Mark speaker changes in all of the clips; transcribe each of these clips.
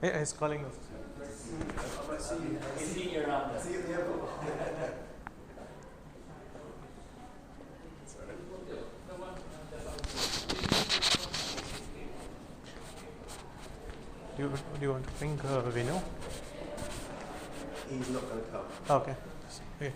Speaker 1: Yeah, he's calling us.
Speaker 2: See you around.
Speaker 3: See you at the airport.
Speaker 1: Do you want to bring Vinu?
Speaker 3: He's not going to come.
Speaker 1: Okay. Okay.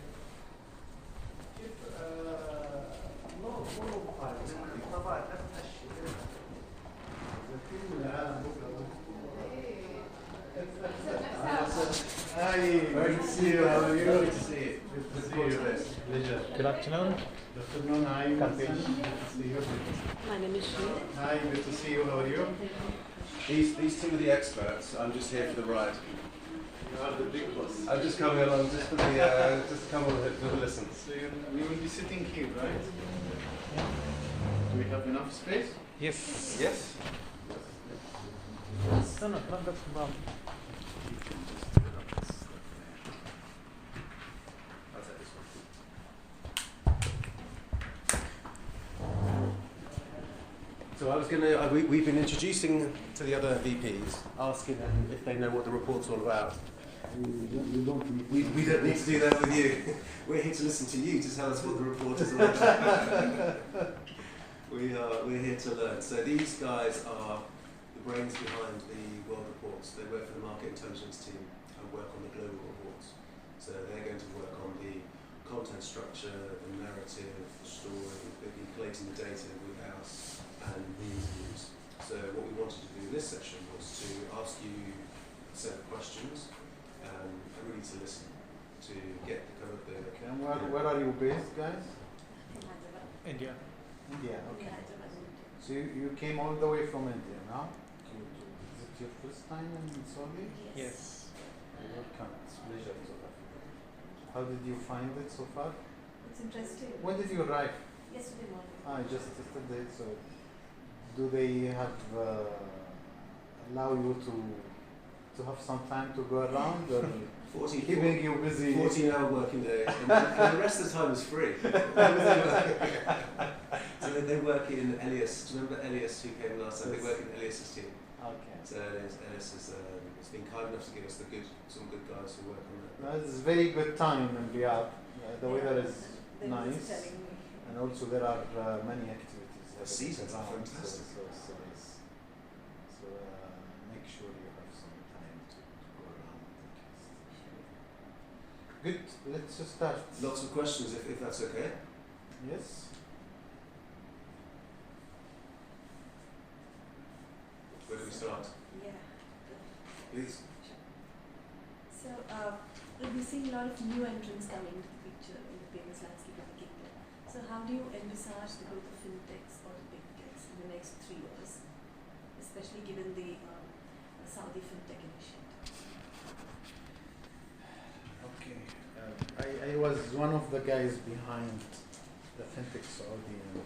Speaker 3: Hi, great to see you. How are you? Good to see you. Good to see you.
Speaker 1: Pleasure. Good afternoon.
Speaker 3: Good afternoon. Hi, Good to see you.
Speaker 4: My name is Shri.
Speaker 3: Hi, good to see you. How are you?
Speaker 5: These two are the experts. I'm just here for the ride.
Speaker 3: You are the big boss.
Speaker 5: I'm just coming along just for the just to come on with a listen.
Speaker 3: So we will be sitting here, right? Do we have enough space?
Speaker 1: Yes.
Speaker 5: Yes.
Speaker 1: No, no, not that's the problem.
Speaker 5: I'll take this one. So I was going to. We've been introducing to the other VPs, asking them if they know what the report's all about.
Speaker 3: We don't need
Speaker 5: We don't need to do that with you. We're here to listen to you to tell us what the report is all about. We're here to learn. So these guys are the brains behind the world reports. They work for the market intelligence team and work on the global reports. So they're going to work on the content structure, the narrative, the story. They'll be collating the data with us and the interviews. So what we wanted to do in this session was to ask you a set of questions and really to listen to get the kind of the.
Speaker 3: Okay, and where are you based, guys?
Speaker 1: India.
Speaker 3: India, okay. So you came all the way from India, no? Is it your first time in Saudi?
Speaker 1: Yes.
Speaker 3: Welcome. It's a pleasure to have you. How did you find it so far?
Speaker 4: It's interesting.
Speaker 3: When did you arrive?
Speaker 4: Yesterday morning.
Speaker 3: Just yesterday. So, do they have allow you to have some time to go around, or
Speaker 5: 14,
Speaker 3: keeping you busy?
Speaker 5: 14-hour working day, and the rest of the time is free. So they work in Elias. Do you remember Elias who came last time? They work in Elias's team.
Speaker 3: Okay.
Speaker 5: So Elias has been kind enough to give us some good guys who work on it.
Speaker 3: It's very good time in Riyadh. The weather is
Speaker 4: They were
Speaker 3: nice,
Speaker 4: just telling me.
Speaker 3: and also there are many activities.
Speaker 5: The seasons are
Speaker 3: around,
Speaker 5: fantastic.
Speaker 3: So make sure you have some time to go around. Good. Let's just start.
Speaker 5: Lots of questions, if that's okay.
Speaker 3: Yes.
Speaker 5: Where do we start?
Speaker 4: Yeah.
Speaker 5: Please.
Speaker 4: So, we're seeing a lot of new entrants coming into the picture in the famous landscape of the kingdom. So, how do you envisage the growth of fintechs or the big techs in the next 3 years, especially given the Saudi fintech initiative?
Speaker 3: Okay. I was one of the guys behind the fintech Saudi and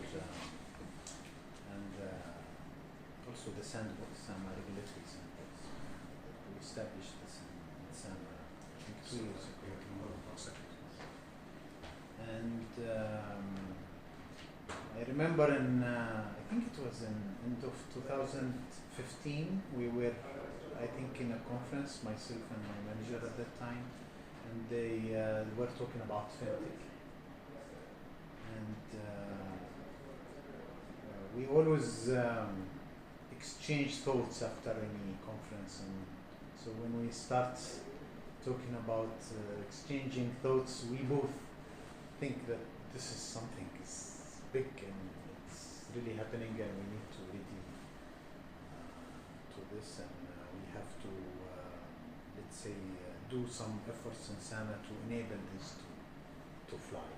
Speaker 3: also the sandbox, SAMA regulatory sandbox. We established the SAMA, I think 2 years ago. And I remember I think it was in end of 2015, we were, I think, in a conference, myself and my manager at that time, and they were talking about fintech. And we always exchange thoughts after any conference, and so when we start talking about exchanging thoughts, we both think that this is something is big and it's really happening, and we need to ready to this, and we have to let's say do some efforts in SAMA to enable this to fly.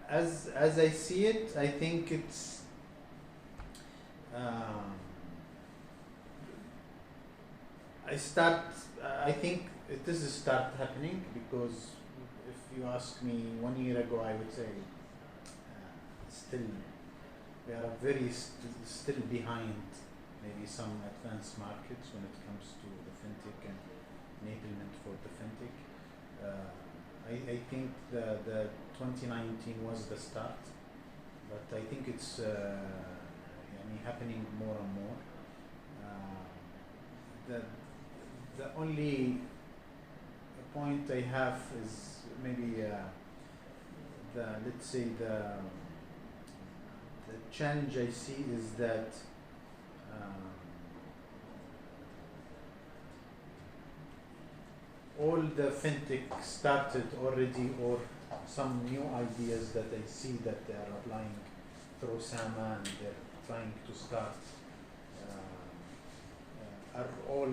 Speaker 3: As I see it, I think it's I think it is start happening, because if you ask me 1 year ago, I would say still we are still behind maybe some advanced markets when it comes to the fintech and enablement for the fintech. I think the 2019 was the start, but I think it's happening more and more. the the only point I have is maybe the let's say the challenge I see is that all the fintech started already, or some new ideas that I see that they are applying through SAMA and they're trying to start are all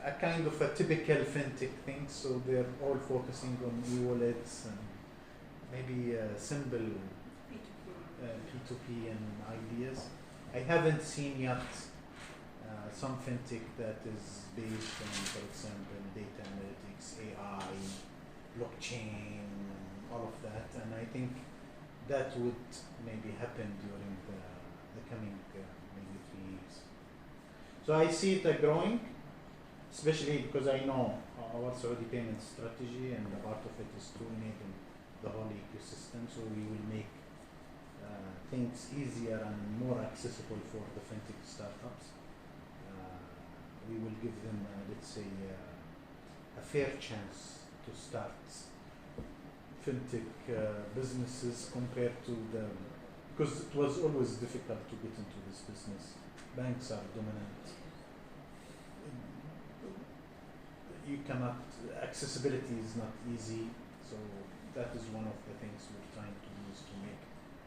Speaker 3: a kind of a typical fintech thing. So they're all focusing on e-wallets and maybe simple P2P and ideas. I haven't seen yet some fintech that is based on, for example, data analytics, AI, blockchain, and all of that. And I think that would maybe happen during the coming maybe 3 years. So I see it growing, especially because I know our Saudi payment strategy, and a part of it is to enable the whole ecosystem. So we will make things easier and more accessible for the fintech startups. We will give them, let's say, a fair chance to start fintech businesses compared to because it was always difficult to get into this business. Banks are dominant. You cannot, accessibility is not easy, so that is one of the things we're trying to do, is to make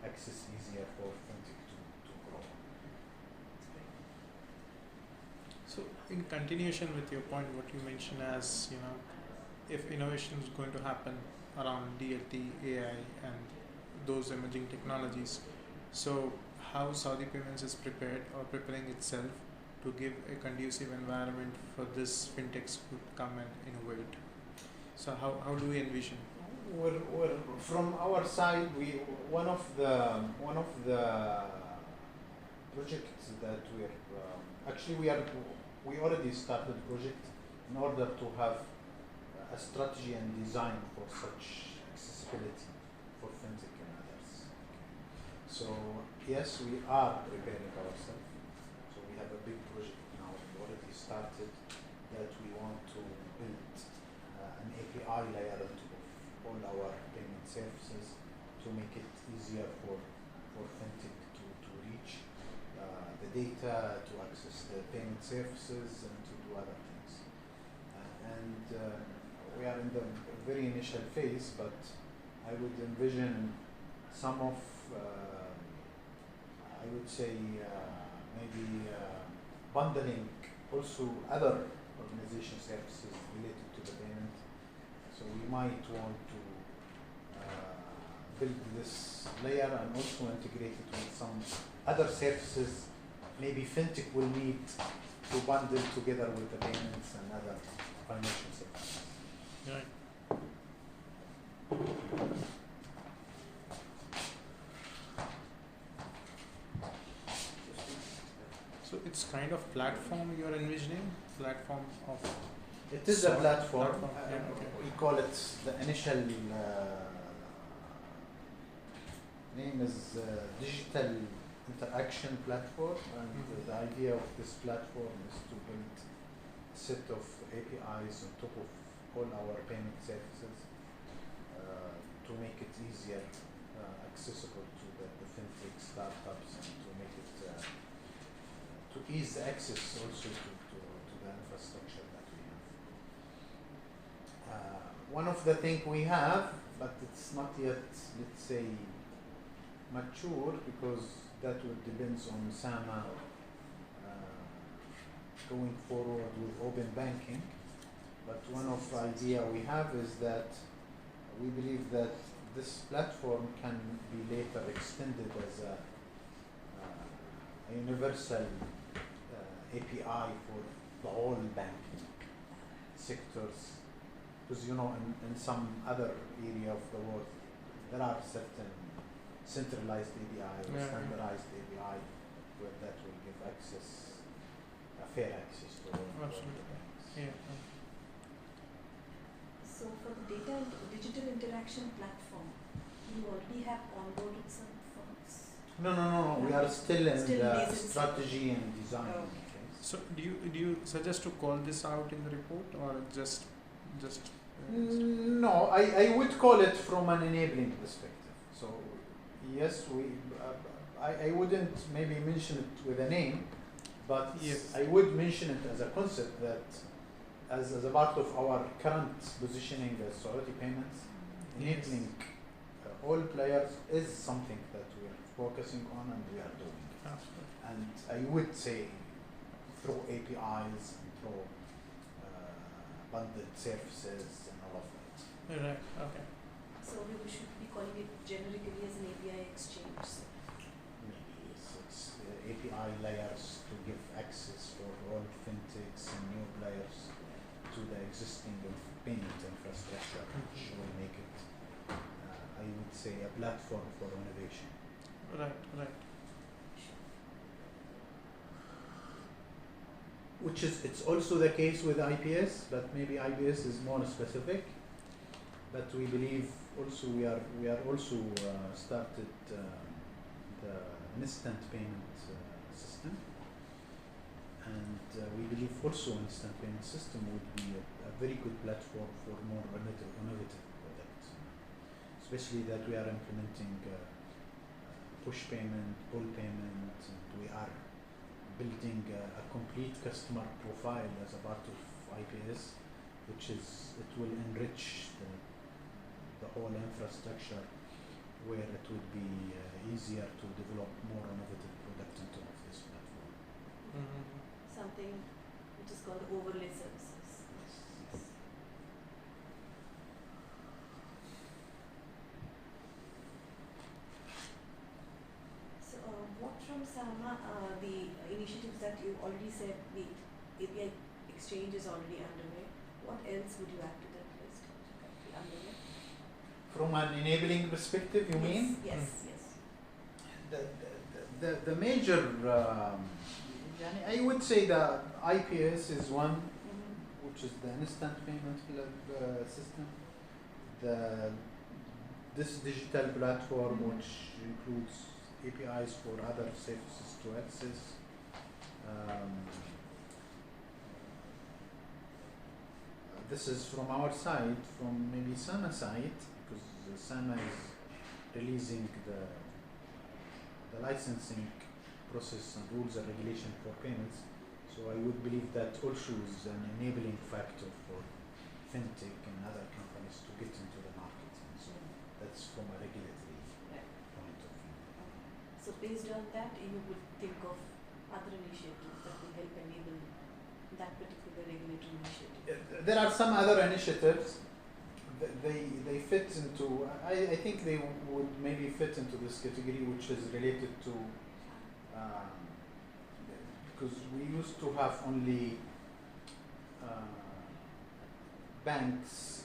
Speaker 3: access easier for fintech to grow.
Speaker 1: So, in continuation with your point, what you mentioned as, if innovation is going to happen around DLT, AI, and those emerging technologies, so how Saudi Payments is prepared or preparing itself to give a conducive environment for this fintechs to come and innovate? So how do we envision?
Speaker 3: We're from our side, one of the projects that we already started a project in order to have a strategy and design for such accessibility for fintech and others. So yes, we are preparing ourselves. So we have a big project now we already started that we want to build an API layer into all our payment services to make it easier for fintech to reach the data, to access the payment services, and to do other things. We are in the very initial phase, but I would envision some of, I would say, maybe bundling also other organization services related to the payment. So we might want to build this layer and also integrate it with some other services. Maybe fintech will need to bundle together with the payments and other financial services.
Speaker 1: Right. So it's kind of platform you're envisioning? Platform of...
Speaker 3: It is a platform.
Speaker 1: Yeah, okay.
Speaker 3: We call it, the initial name is Digital Interaction Platform, and the idea of this platform is to build a set of APIs on top of all our payment services to make it easier, accessible to the fintech startups, and to make it to ease the access also to the infrastructure that we have. One of the things we have, but it's not yet, let's say, mature, because that would depends on SAMA going forward with open banking. But one of the idea we have is that we believe that this platform can be later extended as a universal API for the whole banking sectors. Because in some other area of the world, there are certain centralized API or standardized API where that will give access, fair access to all the banks.
Speaker 1: Yeah.
Speaker 4: So for the digital interaction platform, you already have onboarded some folks?
Speaker 3: No. We are still in the
Speaker 4: nascent
Speaker 3: strategy and design
Speaker 4: Okay.
Speaker 3: phase.
Speaker 1: So do you suggest to call this out in the report or just
Speaker 3: No, I would call it from an enabling perspective. So yes, I wouldn't maybe mention it with a name, but
Speaker 1: Yes.
Speaker 3: I would mention it as a concept that as a part of our current positioning as Saudi payments, enabling all players is something that we are focusing on and we are doing.
Speaker 1: Absolutely.
Speaker 3: And I would say through APIs and through bundled services and all of that.
Speaker 1: Right. Okay.
Speaker 4: So we should be calling it generically as an API exchange. So
Speaker 3: Maybe it's API layers to give access for all fintechs and new players to the existing payment infrastructure, which will make it, I would say, a platform for innovation.
Speaker 1: Right. Right.
Speaker 3: Which is, it's also the case with IPS, but maybe IPS is more specific. But we believe also we are also started the instant payment system, and we believe also instant payment system would be a very good platform for more innovative products, especially that we are implementing push payment, pull payment, and we are building a complete customer profile as a part of IPS, which is, it will enrich the whole infrastructure where it would be easier to develop more innovative product on top of this platform.
Speaker 4: something which is called overlay services. So what from Sama, the initiatives that you already said, the API exchange is already underway. What else would you add to that list currently underway?
Speaker 3: From an enabling perspective, you mean?
Speaker 4: Yes,
Speaker 3: The major, I would say the IPS is one, which is the instant payment system. This digital platform, which includes APIs for other services to access. This is from our side, from maybe Sama side, because Sama is releasing the licensing process and rules and regulation for payments. So I would believe that also is an enabling factor for fintech and other companies to get into the market. And so that's from a regulatory point of view.
Speaker 4: So based on that, you would think of other initiatives that will help enable that particular regulatory initiative.
Speaker 3: There are some other initiatives. They fit into. I think they would maybe fit into this category, which is related to. Because we used to have only banks,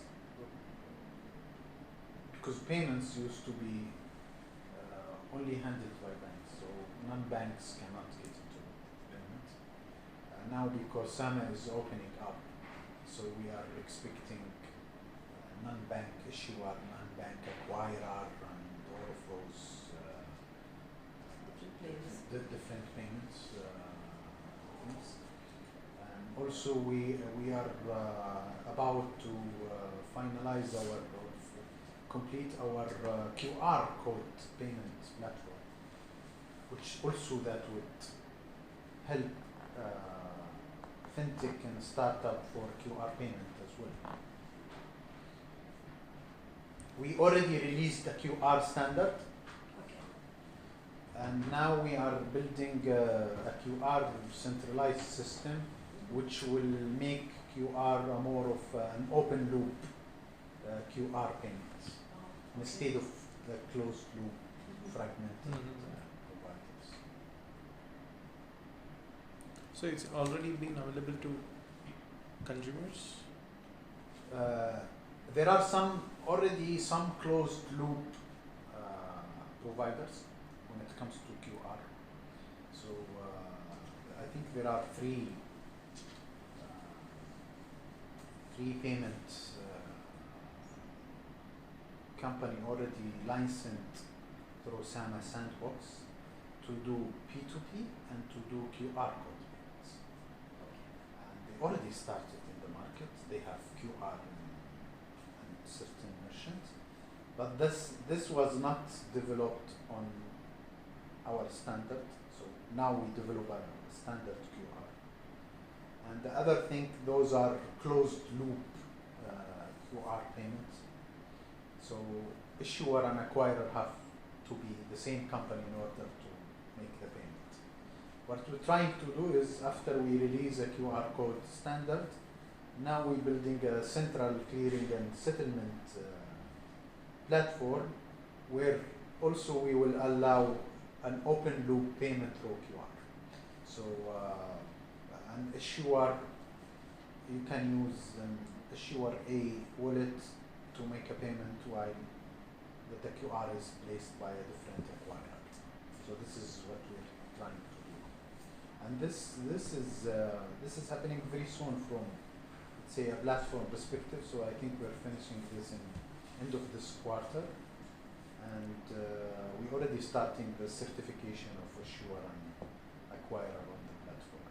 Speaker 3: because payments used to be only handled by banks, so non-banks cannot get into payments. Now because SAMA is opening up, so we are expecting non-bank issuer, non-bank acquirer, and all of those
Speaker 4: Different players.
Speaker 3: the different payments. Things. And also we are about to finalize our complete our QR code payment platform, which also that would help fintech and startup for QR payment as well. We already released a QR standard, and now we are building a QR centralized system, which will make QR a more of an open loop QR payments instead of the closed loop fragmented providers.
Speaker 1: So it's already been available to consumers?
Speaker 3: There are already some closed loop providers when it comes to QR. So I think there are three payment company already licensed through SAMA Sandbox to do P2P and to do QR code payments. already started in the market. They have QR and certain merchants, but this was not developed on our standard. So now we develop a standard QR. And the other thing, those are closed loop QR payments. So issuer and acquirer have to be the same company in order to make the payment. What we're trying to do is, after we release a QR code standard, now we're building a central clearing and settlement platform where also we will allow an open loop payment through QR. So an issuer, you can use an issuer A wallet to make a payment while the QR is placed by a different acquirer. So this is what we're trying to do, and this is happening very soon from, let's say, a platform perspective. So I think we're finishing this in end of this quarter, and we're already starting the certification of issuer and acquirer on the platform.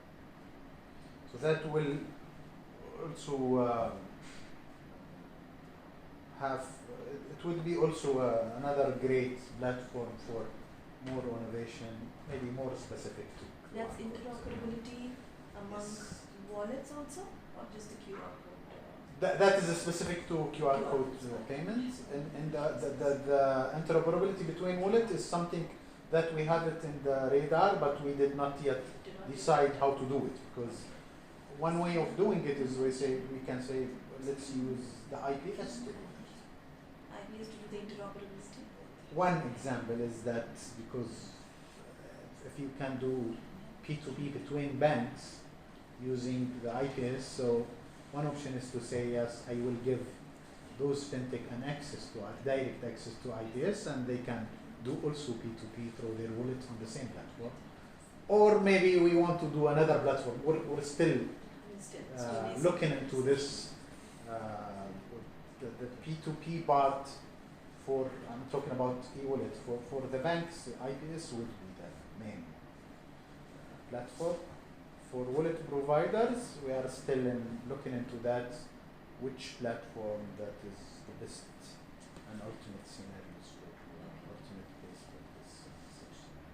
Speaker 3: So that will also it will be also another great platform for more innovation, maybe more specific to QR
Speaker 4: That's
Speaker 3: codes.
Speaker 4: interoperability among
Speaker 3: Yes.
Speaker 4: wallets also, or just the QR code?
Speaker 3: That is specific to QR code payments, and the interoperability between wallet is something that we have it in the radar, but we did not yet decide how to do it, because one way of doing it is we can say let's use the IPS to do it.
Speaker 4: IBS to do the interoperability?
Speaker 3: One example is that because if you can do P2P between banks using the IPS, so one option is to say, yes, I will give those fintech an access to direct access to IPS, and they can do also P2P through their wallet on the same platform. Or maybe we want to do another platform. We're still looking into this. The P2P part for, I'm talking about e-wallet, for the banks, IPS would be the main platform. For wallet providers, we are still looking into that, which platform that is the best and ultimate scenarios for ultimate case for this such scenario.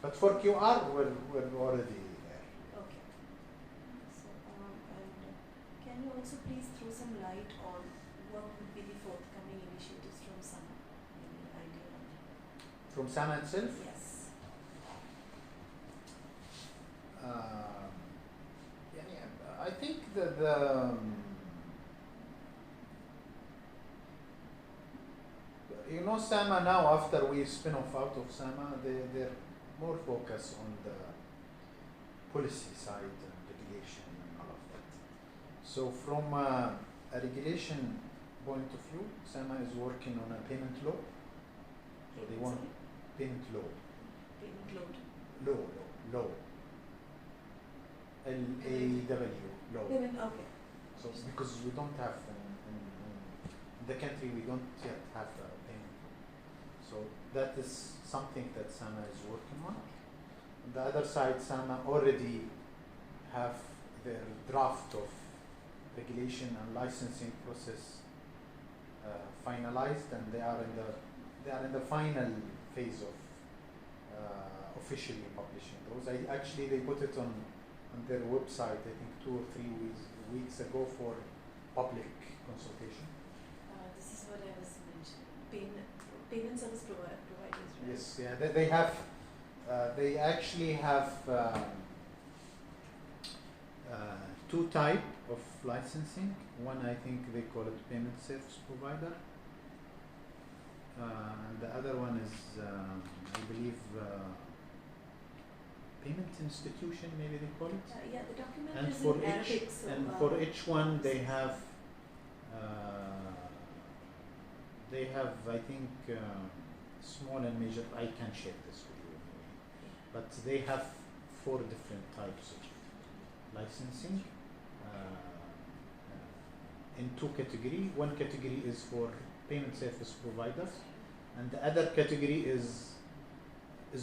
Speaker 3: But for QR, we're already there.
Speaker 4: Okay. So, and can you also please throw some light on what would be the forthcoming initiatives from SAMA? Any idea on that?
Speaker 3: From SAMA itself,
Speaker 4: Yes.
Speaker 3: I think that SAMA now, after we spin off out of SAMA, they're more focused on the policy side and regulation and all of that. So from a regulation point of view, SAMA is working on a payment law. So they want payment law.
Speaker 4: Payment load.
Speaker 3: Law. L-A-W, law.
Speaker 4: Payment, okay.
Speaker 3: So because we don't have in the country, we don't yet have a payment law. So that is something that SAMA is working on. On the other side, SAMA already have their draft of regulation and licensing process finalized, and they are in the final phase of officially publishing those. They put it on their website, I think 2 or 3 weeks ago for public consultation.
Speaker 4: This is what I was mentioning. Payment service providers, right?
Speaker 3: Yes, yeah, they actually have 2 types of licensing. One, I think they call it payment service provider, and the other one is, I believe, payment institution, maybe they call it.
Speaker 4: Yeah, the document
Speaker 3: And
Speaker 4: is
Speaker 3: for
Speaker 4: in
Speaker 3: each
Speaker 4: Arabic, so
Speaker 3: for each one they have I think small and major. I can share this with you anyway. But they have 4 different types of licensing in 2 categories. One category is for payment service providers, and the other category is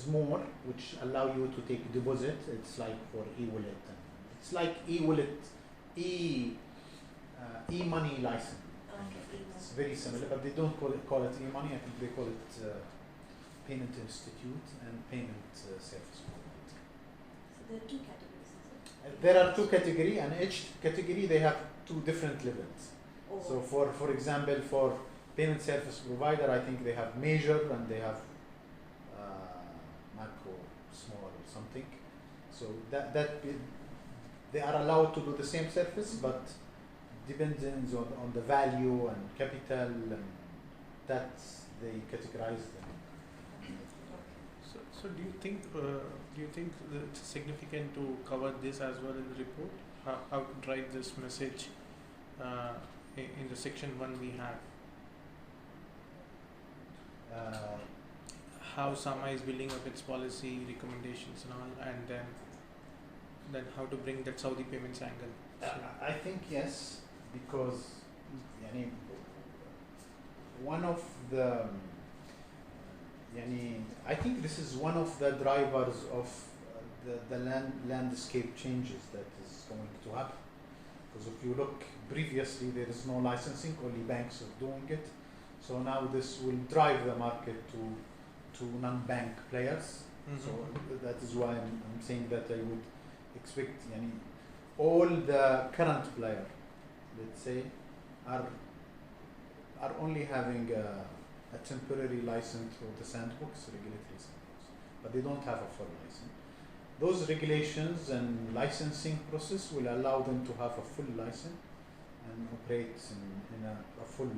Speaker 3: more, which allow you to take deposit. It's like for e-wallet, and It's like e-wallet, e-money license.
Speaker 4: Okay.
Speaker 3: It's very similar, but they don't call it e-money. I think they call it payment institute and payment service provider.
Speaker 4: So there are two categories, is it?
Speaker 3: There are two categories, and each category they have two different levels.
Speaker 4: Oh.
Speaker 3: So for example, for payment service provider, I think they have major and they have macro, small or something. So they are allowed to do the same service, but depends on the value and capital, and that they categorize them.
Speaker 1: So do you think that it's significant to cover this as well in the report? How to drive this message in the section 1 we have? How SAMA is building up its policy recommendations and all, and then how to bring that Saudi payments angle.
Speaker 3: I think yes, because one of the I think this is one of the drivers of the landscape changes that is going to happen. Because if you look previously, there is no licensing, only banks are doing it. So now this will drive the market to non-bank players. So that is why I'm saying that I would expect all the current players, let's say, are only having a temporary license for the sandbox, regulatory sandbox, but they don't have a full license. Those regulations and licensing process will allow them to have a full license and operate in a full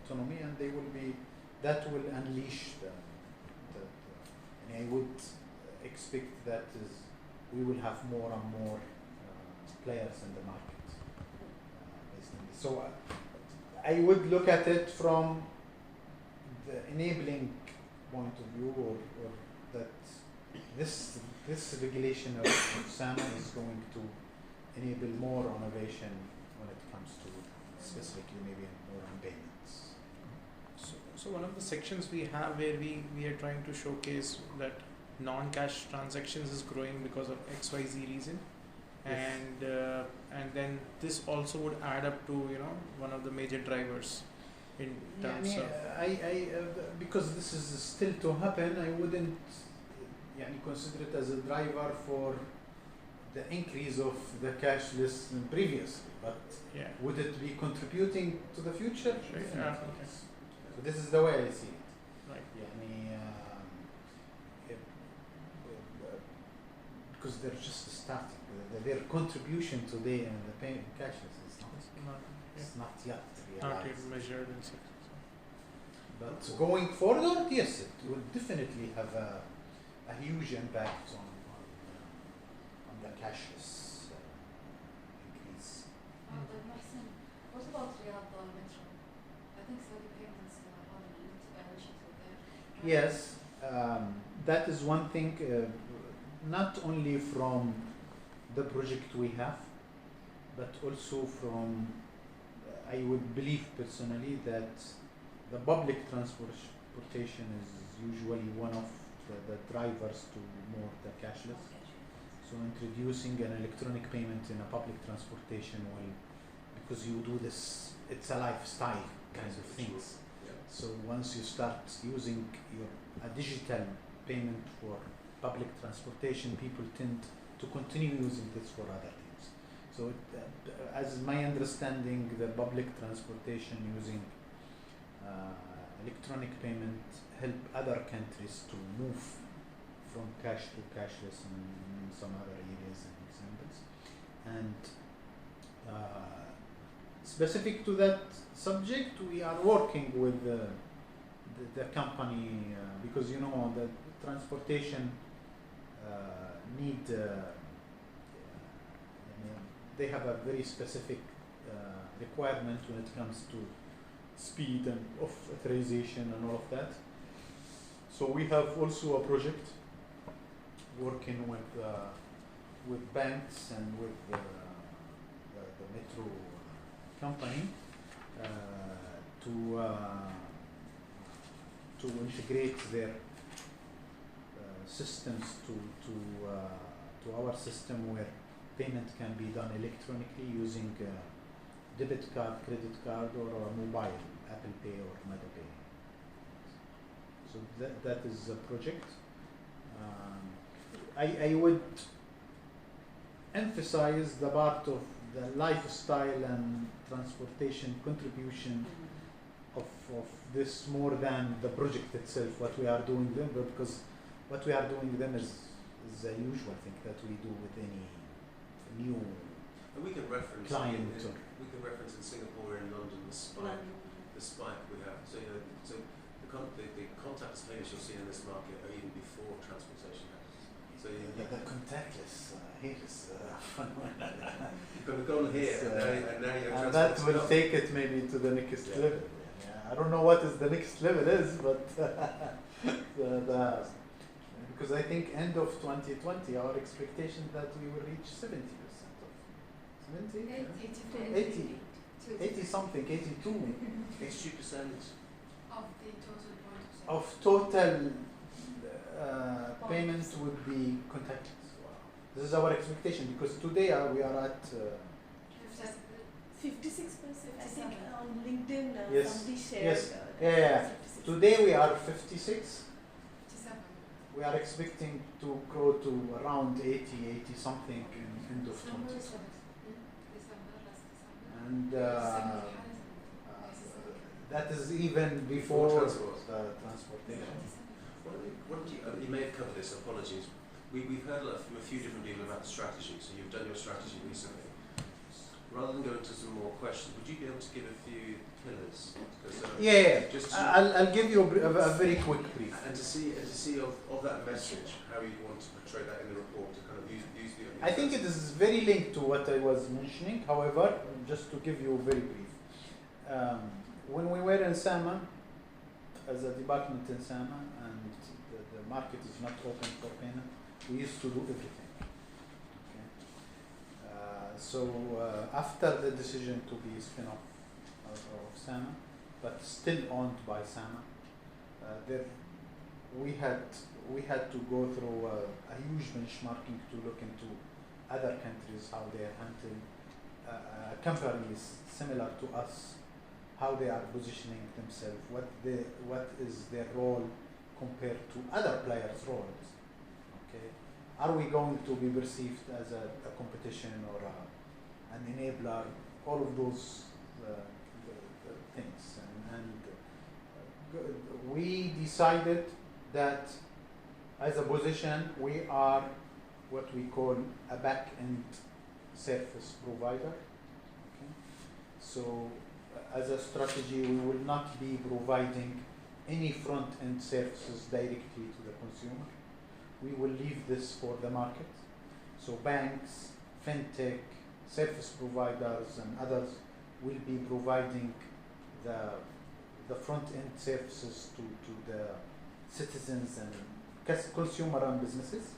Speaker 3: autonomy, and that will unleash and I would expect that we will have more and more players in the market based on this. So I would look at it from the enabling point of view, or that this regulation of SAMA is going to enable more innovation when it comes to specifically maybe more on payments.
Speaker 1: So one of the sections we have where we are trying to showcase that non-cash transactions is growing because of XYZ reason.
Speaker 3: Yes.
Speaker 1: And then this also would add up to one of the major drivers in terms of
Speaker 3: because this is still to happen, I wouldn't consider it as a driver for the increase of the cashless previously, but would it be contributing to the future?
Speaker 1: Sure.
Speaker 3: Definitely.
Speaker 1: Okay.
Speaker 3: So this is the way I see it.
Speaker 1: Right.
Speaker 3: Because they're just starting. Their contribution today in the payment cashless is not yet realized.
Speaker 1: Not yet measured and so.
Speaker 3: But going forward, yes, it will definitely have a huge impact on the cashless increase.
Speaker 2: But Mohsin, what about Riyadh Metro? I think Saudi payments on an initiative there.
Speaker 3: Yes, that is one thing, not only from the project we have, but also from, I would believe personally that the public transportation is usually one of the drivers to more the cashless. So introducing an electronic payment in a public transportation will, because you do this, it's a lifestyle kind of things. So once you start using a digital payment for public transportation, people tend to continue using this for other things. So as my understanding, the public transportation using electronic payment help other countries to move from cash to cashless in some other areas and examples. And specific to that subject, we are working with the company because the transportation need they have a very specific requirement when it comes to speed and of authorization and all of that. So we have also a project working with banks and with the metro company to integrate their systems to to our system where payment can be done electronically using debit card, credit card, or a mobile, Apple Pay or MetaPay. So that is a project. I would emphasize the part of the lifestyle and transportation contribution of this more than the project itself, what we are doing them, because what we are doing them is the usual thing that we do with any new
Speaker 5: And we can reference
Speaker 3: client.
Speaker 5: we can reference in Singapore and London the spike we have. So so the contactless payments you'll see in this market are even before transportation happens. So
Speaker 3: the contactless here is
Speaker 5: you've got to go here and now you're
Speaker 3: and that will
Speaker 5: transporting.
Speaker 3: take it maybe to the next level. Yeah, I don't know what is the next level is, but because I think end of 2020 our expectation that we will reach 70% of 70, 80 something, 82
Speaker 5: 82%
Speaker 2: Of the total point of sale.
Speaker 3: of total payment would be contactless. This is our expectation because today we are at
Speaker 4: 56%. I think on LinkedIn
Speaker 3: Yes,
Speaker 4: somebody shared.
Speaker 3: yes,
Speaker 4: that
Speaker 3: yeah.
Speaker 4: it was 56%.
Speaker 3: Today we are 56.
Speaker 2: 57.
Speaker 3: We are expecting to grow to around 80 something in end of 2020.
Speaker 2: December, last December.
Speaker 3: And
Speaker 2: 70
Speaker 3: that is even before
Speaker 5: transport.
Speaker 3: the transportation.
Speaker 5: You may have covered this, apologies. We've heard from a few different people about the strategy, so you've done your strategy recently. Rather than go into some more questions, would you be able to give a few pillars?
Speaker 3: Yeah,
Speaker 5: just to,
Speaker 3: I'll give you a very quick brief.
Speaker 5: and to see of that message, how you want to portray that in the report, to kind of use the.
Speaker 3: I think it is very linked to what I was mentioning. However, just to give you very brief, when we were in Sama, as a department in Sama, and the market is not open for payment, we used to do everything. Okay? So after the decision to be spin off of Sama, but still owned by Sama, we had to go through a huge benchmarking to look into other countries, how they handle companies similar to us, how they are positioning themselves, what is their role compared to other players' roles. Okay, are we going to be perceived as a competition or an enabler? All of those things, and we decided that as a position we are what we call a back-end service provider. Okay? So as a strategy, we will not be providing any front-end services directly to the consumer. We will leave this for the market. So banks, fintech, service providers and others will be providing the front-end services to the citizens and consumer and businesses.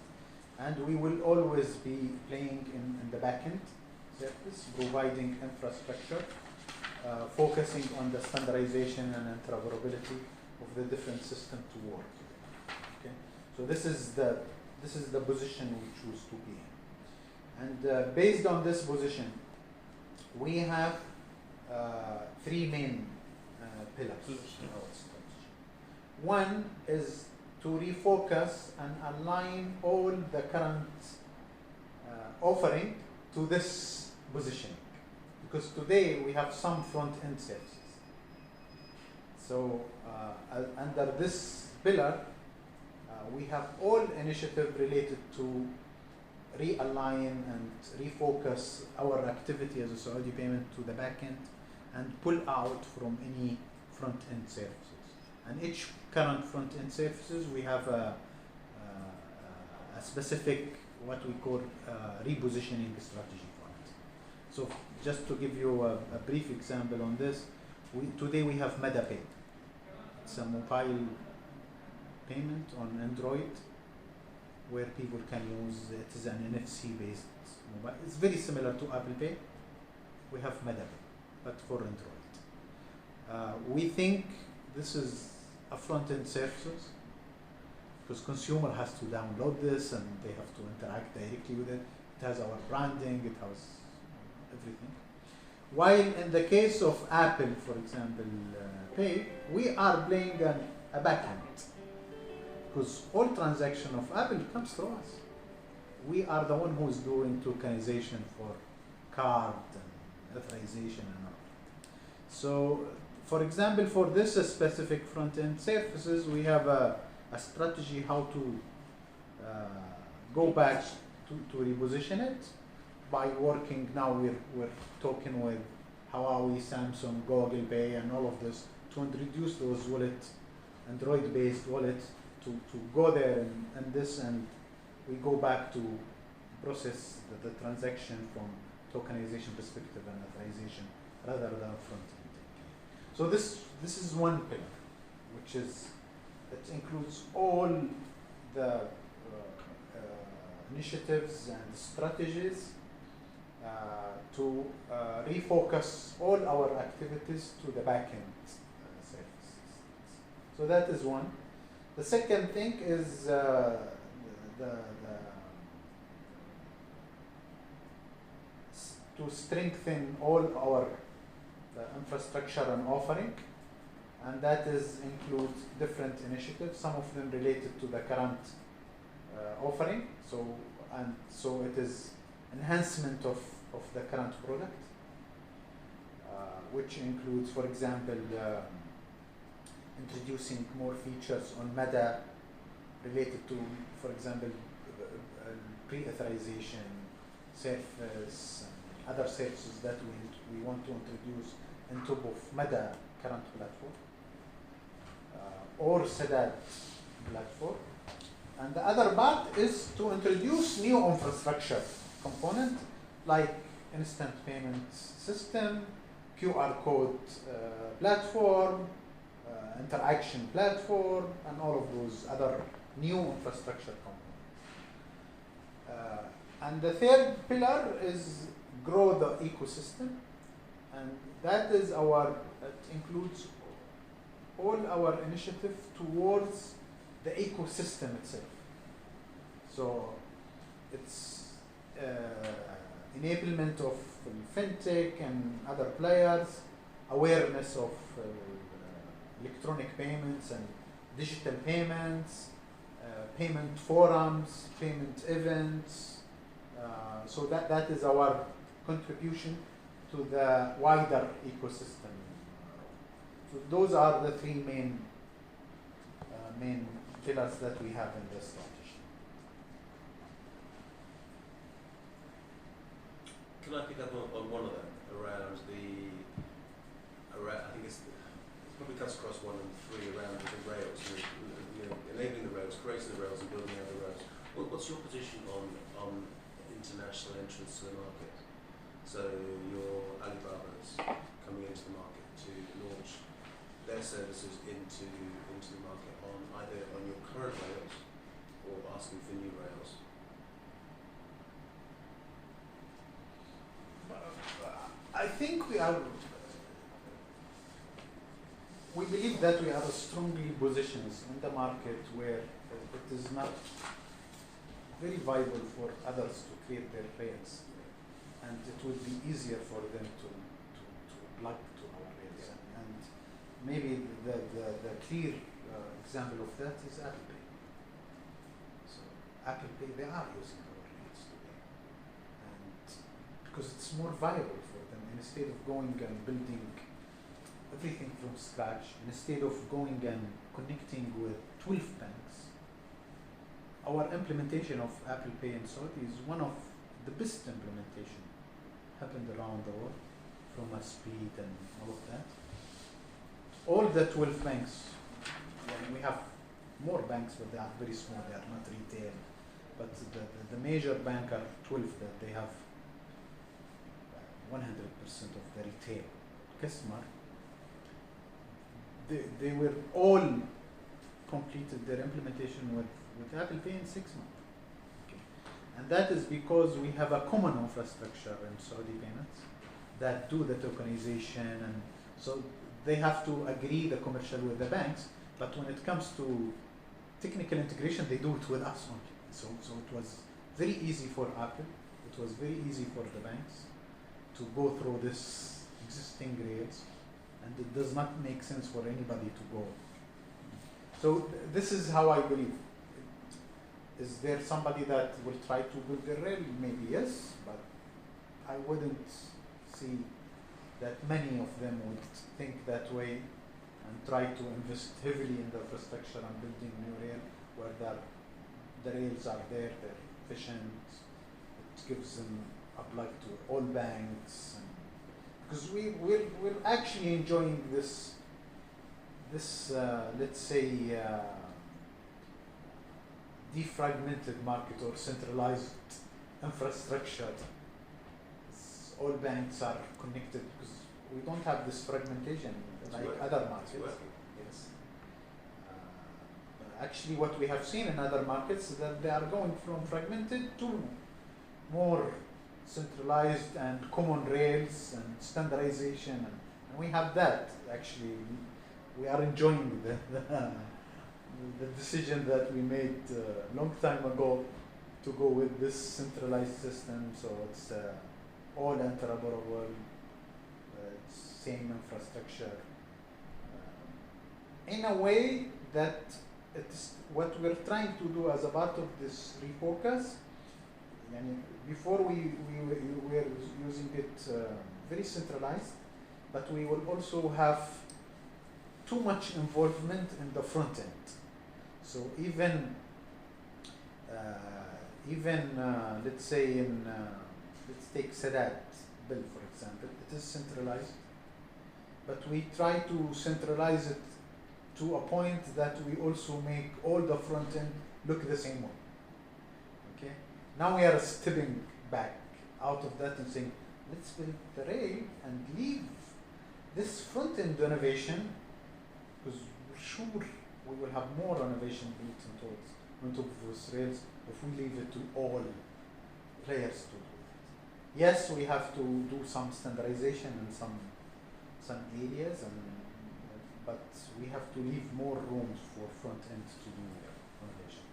Speaker 3: And we will always be playing in the back-end service, providing infrastructure, focusing on the standardization and interoperability of the different systems to work. Okay, so this is the position we choose to be in, and based on this position, we have three main pillars in our strategy. One is to refocus and align all the current offering to this positioning. Because today we have some front-end services. So under this pillar, we have all initiatives related to realign and refocus our activity as a Saudi payment to the back end and pull out from any front-end services. And each current front-end services, we have a specific, what we call repositioning strategy for it. So just to give you a brief example on this, today we have MetaPay. It's a mobile payment on Android where people can use, it is an NFC based mobile. It's very similar to Apple Pay. We have MetaPay, but for Android. We think this is a front-end services because consumer has to download this and they have to interact directly with it. It has our branding, it has everything. While in the case of Apple, for example, Pay, we are playing a backend, because all transaction of Apple comes through us. We are the one who's doing tokenization for card and authorization and all. So, for example, for this specific front-end services, we have a strategy how to go back to reposition it by working. Now we're talking with Huawei, Samsung, Google Pay, and all of this to introduce those wallets, Android-based wallets, to go there and this, and we go back to process the transaction from tokenization perspective and authorization rather than front end. So this is one pillar, which is, it includes all the initiatives and strategies to refocus all our activities to the backend services. So that is one. The second thing is to strengthen all our infrastructure and offering, and that is includes different initiatives. Some of them related to the current offering. So it is enhancement of the current product, which includes, for example, introducing more features on Meta related to, for example, pre-authorization service and other services that we want to introduce on top of Meta current platform or Sadat platform. And the other part is to introduce new infrastructure component like instant payment system, QR code platform, interaction platform, and all of those other new infrastructure components. And the third pillar is grow the ecosystem, and that is it includes all our initiative towards the ecosystem itself. So it's enablement of fintech and other players, awareness of electronic payments and digital payments, payment forums, payment events. So that is our contribution to the wider ecosystem. So those are the three main pillars that we have in this strategy.
Speaker 5: Can I pick up on one of them around I think it's probably cuts across 1 and 3 around the rails, enabling the rails, creating the rails, and building out the rails. What's your position on international entrance to the market? So your Alibaba's coming into the market to launch their services into the market on either on your current rails or asking for new rails.
Speaker 3: I think we believe that we are strongly positioned in the market where it is not very viable for others to create their rails, and it would be easier for them to plug to our rails. And maybe the clear example of that is Apple Pay. So Apple Pay, they are using our rails today, and because it's more viable for them, instead of going and building everything from scratch, instead of going and connecting with 12 banks. Our implementation of Apple Pay in Saudi is one of the best implementation happened around the world, from a speed and all of that. All the 12 banks, and we have more banks, but they are very small, they are not retail. But the major bank are 12 that they have 100% of the retail customer. They were all completed their implementation with Apple Pay in 6 months. Okay. And that is because we have a common infrastructure in Saudi payments that do the tokenization, and so they have to agree the commercial with the banks, but when it comes to technical integration, they do it with us only. So it was very easy for Apple, it was very easy for the banks to go through this existing rails, and it does not make sense for anybody to go. So this is how I believe. Is there somebody that will try to build a rail? Maybe yes, but I wouldn't see that many of them would think that way and try to invest heavily in the infrastructure and building new rail where the rails are there, they're efficient, it gives them a plug to all banks. And because we're actually enjoying this let's say defragmented market or centralized infrastructure. All banks are connected because we don't have this fragmentation like other markets. Yes. Actually, what we have seen in other markets is that they are going from fragmented to more centralized and common rails and standardization, and we have that. Actually, we are enjoying the decision that we made a long time ago to go with this centralized system. So it's all interoperable, same infrastructure, in a way that it's what we're trying to do as a part of this refocus. Yani before we were using it very centralized, but we will also have too much involvement in the front end. So even let's say let's take Sadat bill for example, it is centralized, but we try to centralize it to a point that we also make all the front end look the same way. Okay. Now we are stepping back out of that and saying, let's build the rail and leave this front end innovation, because we're sure we will have more innovation built into those rails if we leave it to all players to do it. Yes, we have to do some standardization in some areas, but we have to leave more rooms for front end to do innovation.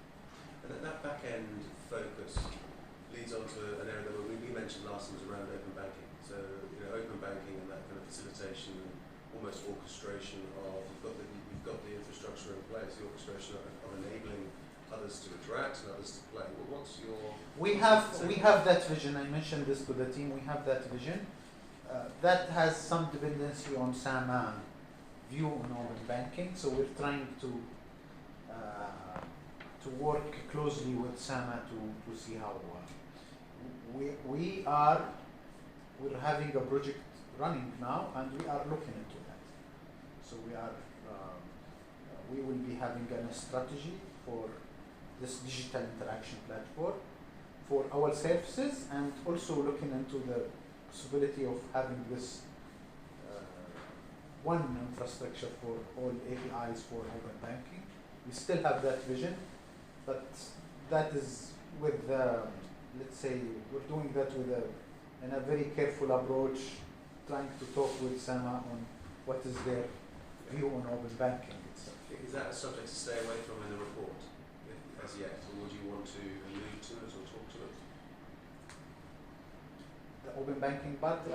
Speaker 5: And that back end focus leads on to an area that we mentioned last time was around open banking. So open banking and that kind of facilitation and almost orchestration of you've got the infrastructure in place, the orchestration of enabling others to interact and others to play. Well, what's your
Speaker 3: we have that vision. I mentioned this to the team. We have that vision. That has some dependency on SAMA view on open banking. So we're trying to work closely with SAMA to see how we're having a project running now, and we are looking into that. So we will be having a strategy for this digital interaction platform for our services, and also looking into the possibility of having this one infrastructure for all APIs for open banking. We still have that vision, but that is with let's say we're doing that in a very careful approach, trying to talk with SAMA on what is their view on open banking itself.
Speaker 5: Is that a subject to stay away from in the report as yet, or would you want to allude to it or talk to it?
Speaker 3: The open banking part, I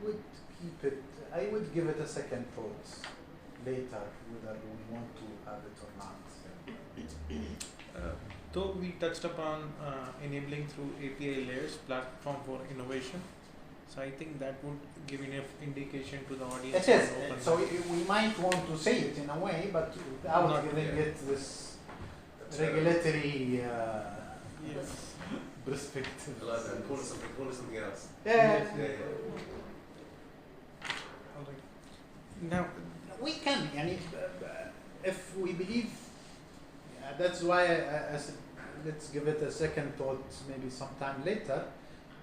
Speaker 3: would keep it. I would give it a second thought later whether we want to have it or not.
Speaker 1: Though we touched upon enabling through API layers, platform for innovation, so I think that would give enough indication to the audience.
Speaker 3: It is. So we might want to say it in a way, but without giving it this regulatory
Speaker 1: yes.
Speaker 3: perspective.
Speaker 5: I like that. Call it something else.
Speaker 3: Yeah.
Speaker 1: All right. Now
Speaker 3: We can, if we believe, that's why I said, let's give it a second thought maybe sometime later,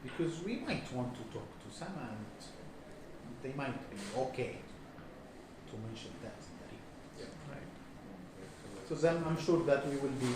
Speaker 3: because we might want to talk to SAMA and they might be okay to mention that in the report.
Speaker 1: right.
Speaker 3: So then I'm sure that we will be